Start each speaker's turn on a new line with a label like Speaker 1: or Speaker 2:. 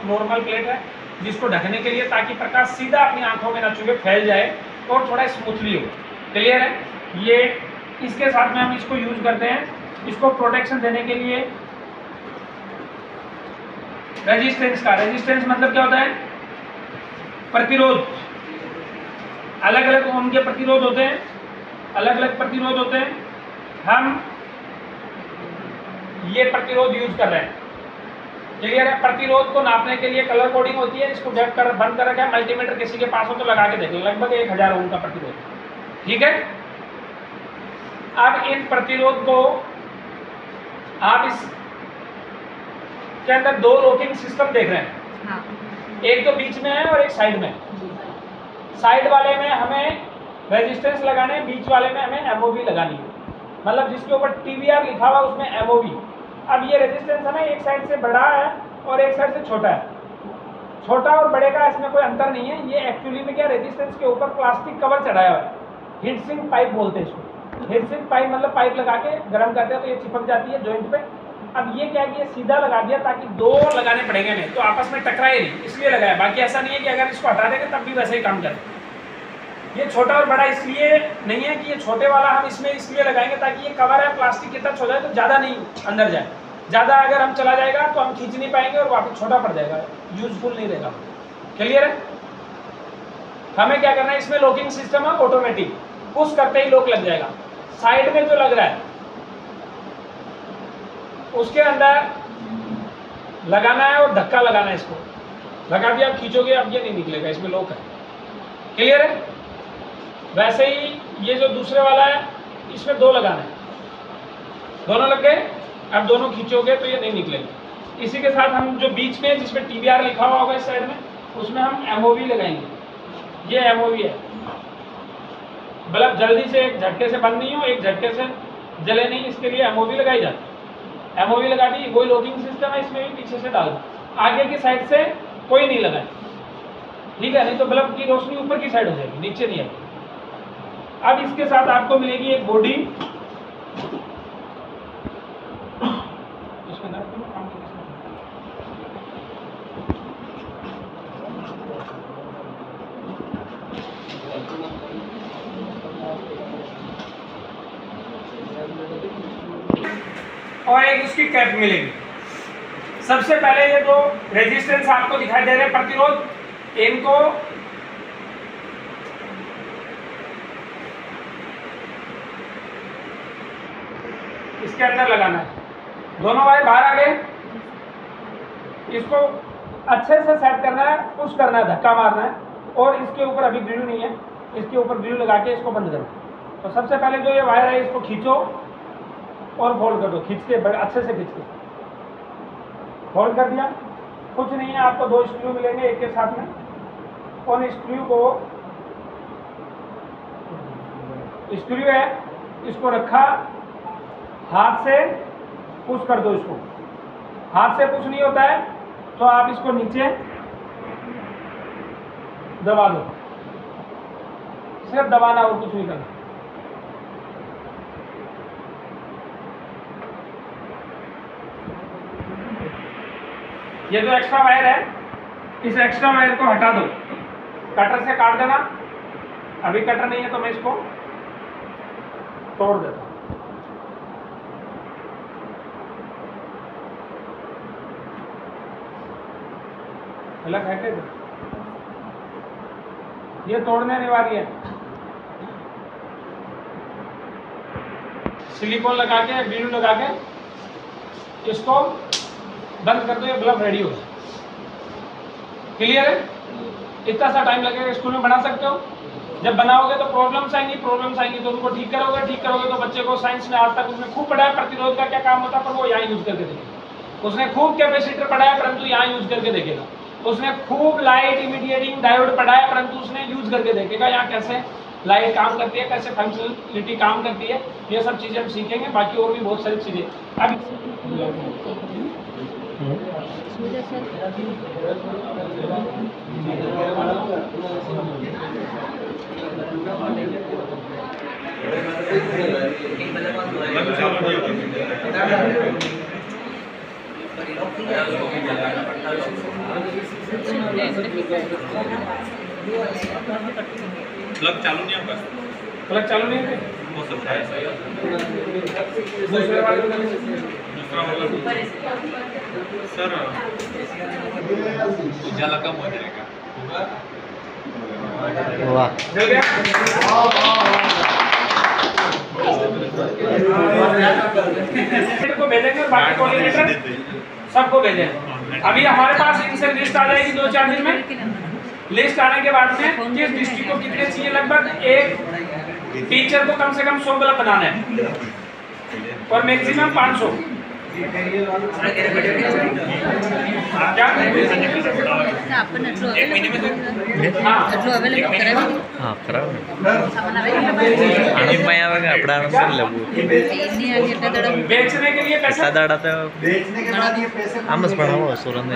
Speaker 1: Normal plate है जिसको ढकने के लिए, ताकि प्रकाश सीधा अपनी आंखों में न चुभे, फैल जाए और थोड़ा स्मूथली हो। क्लियर है? ये इसके साथ में हम इसको यूज करते हैं, इसको प्रोटेक्शन देने के लिए रेजिस्टेंस का। रेजिस्टेंस मतलब क्या होता है? प्रतिरोध। अलग अलग उनके प्रतिरोध होते हैं, अलग अलग प्रतिरोध होते हैं। हम ये प्रतिरोध यूज कर रहे हैं। क्लियर है? प्रतिरोध को नापने के लिए कलर कोडिंग होती है, इसको जब कर बंद कर रखा है। मल्टीमीटर किसी के पास हो तो लगा के देखें, लगभग 1000 ओम का प्रतिरोध। ठीक है? अब इन प्रतिरोध को आप इस के अंदर 2 लॉकिंग सिस्टम देख रहे हैं। हाँ। एक तो बीच में है और एक साइड में। साइड वाले में हमें रेजिस्टेंस लगाने, बीच वाले में हमें एमओवी लगानी है। मतलब जिसके ऊपर टीवीआर लिखा हुआ उसमें एमओवी। अब ये रेजिस्टेंस है ना, एक साइड से बड़ा है और एक साइड से छोटा है। छोटा और बड़े का इसमें कोई अंतर नहीं है। ये एक्चुअली में क्या, रेजिस्टेंस के ऊपर प्लास्टिक कवर चढ़ाया हुआ है। हीट सिंक पाइप बोलते हैं इसको। हीट सिंक पाइप मतलब पाइप लगा के गर्म करते हैं तो ये चिपक जाती है जॉइंट पे। अब ये क्या है कि ये सीधा लगा दिया ताकि 2 लगाने पड़ेंगे नहीं, तो आपस में टकराए नहीं, इसलिए लगाया। बाकी ऐसा नहीं है कि अगर इसको हटा देंगे तब भी वैसे ही काम करे। ये छोटा और बड़ा इसलिए नहीं है कि ये छोटे वाला हम इसमें इसलिए लगाएंगे ताकि ये कवर है, प्लास्टिक की टच हो जाए तो ज़्यादा नहीं अंदर जाए। ज़्यादा अगर हम चला जाएगा तो हम खींच नहीं पाएंगे और वापस छोटा पड़ जाएगा, यूजफुल नहीं रहेगा। क्लियर है? हमें क्या करना है, इसमें लॉकिंग सिस्टम है ऑटोमेटिक, पुश करते ही लॉक लग जाएगा। साइड में जो लग रहा है उसके अंदर लगाना है और धक्का लगाना है। इसको लगा दिया, आप खींचोगे, अब ये नहीं निकलेगा, इसमें लॉक है। क्लियर है? वैसे ही ये जो दूसरे वाला है इसमें 2 लगाना है, दोनों लग गए। अब दोनों खींचोगे तो ये नहीं निकलेगा। इसी के साथ हम जो बीच में जिसमें टीवीआर लिखा हुआ होगा इस साइड में, उसमें हम एमओवी लगाएंगे। ये एमओवी है, बल्ब जल्दी से एक झटके से बंद नहीं हो, एक झटके से जले नहीं, इसके लिए एमओवी लगाई जाती है। एमओवी लगा दी, वही लॉकिंग सिस्टम है, इसमें भी पीछे से डाल दो। आगे की साइड से कोई नहीं लगाए, ठीक है? नहीं तो बल्ब की रोशनी ऊपर की साइड हो जाएगी, नीचे नहीं आएगी। अब इसके साथ आपको मिलेगी एक बॉडी। और एक उसकी कैप मिलेगी। सबसे पहले ये जो रेजिस्टेंस आपको दिखाई दे रहे हैं, प्रतिरोध, इनको इसके अंदर लगाना है। दोनों वायर बाहर आ गए, इसको अच्छे से सेट करना है, पुश करना है, धक्का मारना है। और इसके ऊपर अभी ग्लू नहीं है, इसके ऊपर ग्लू लगा के इसको बंद करो। तो सबसे पहले जो ये वायर है इसको खींचो और फोल्ड कर दो, खींच के, अच्छे से खींच के फोल्ड कर दिया। कुछ नहीं है, आपको 2 स्क्रू मिलेंगे एक के साथ में। और स्क्रू को, स्क्रू है, इसको रखा, हाथ से पुश कर दो। इसको हाथ से पुश नहीं होता है तो आप इसको नीचे दबा दो, सिर्फ दबाना और कुछ नहीं करना। ये जो एक्स्ट्रा वायर है, इस एक्स्ट्रा वायर को हटा दो, कटर से काट देना। अभी कटर नहीं है तो मैं इसको तोड़ देता हूं। अलग है क्या? ये तोड़ने अनिवार्य है। सिलिकॉन लगा के, ग्लू लगा के इसको बंद कर दो, ये बल्ब रेडी हो गया। क्लियर है? इतना सा टाइम लगेगा, स्कूल में बना सकते हो। जब बनाओगे तो प्रॉब्लम्स आएंगी तो उनको ठीक करोगे तो बच्चे को साइंस में आज तक उसने खूब पढ़ा है प्रतिरोध का क्या काम होता है, पर वो यहाँ यूज करके देखेगा। उसने खूब कैपेसिटर पढ़ा है परंतु यहाँ यूज करके देखेगा। उसने खूब लाइट इमीडिएटिंग डायोड पढ़ा है परंतु उसने यूज करके देखेगा यहाँ कैसे लाइट काम करती है, कैसे फंक्शनलिटी काम करती है। ये सब चीज़ें हम सीखेंगे, बाकी और भी बहुत सारी चीज़ें। अब
Speaker 2: प्लग चालू नहीं होगा,
Speaker 1: प्लग चालू नहीं है,
Speaker 2: हो सकता है
Speaker 1: दूसरे वाले को
Speaker 2: दूसरा वाला सर उजाला कम हो जाएगा।
Speaker 3: वाह
Speaker 1: जल गया। को भेजेंगे और बाकी कोऑर्डिनेटर सबको भेजेंगे। अभी हमारे पास इनसे लिस्ट आ जाएगी 2-4 दिन में। लिस्ट आने के बाद में किस डिस्ट्रिक्ट को कितने चाहिए, लगभग एक टीचर को कम से कम 100 बल्ब बनाना है और मैक्सिमम 500। क्या
Speaker 2: एक महीने में
Speaker 1: हाँ
Speaker 3: हाँ खराब आनंद में आवेगा अपना आनंद कर लेबू
Speaker 1: बेचने के लिए पैसा
Speaker 3: दाड़ा तो आमस पढ़ाओ सुरंद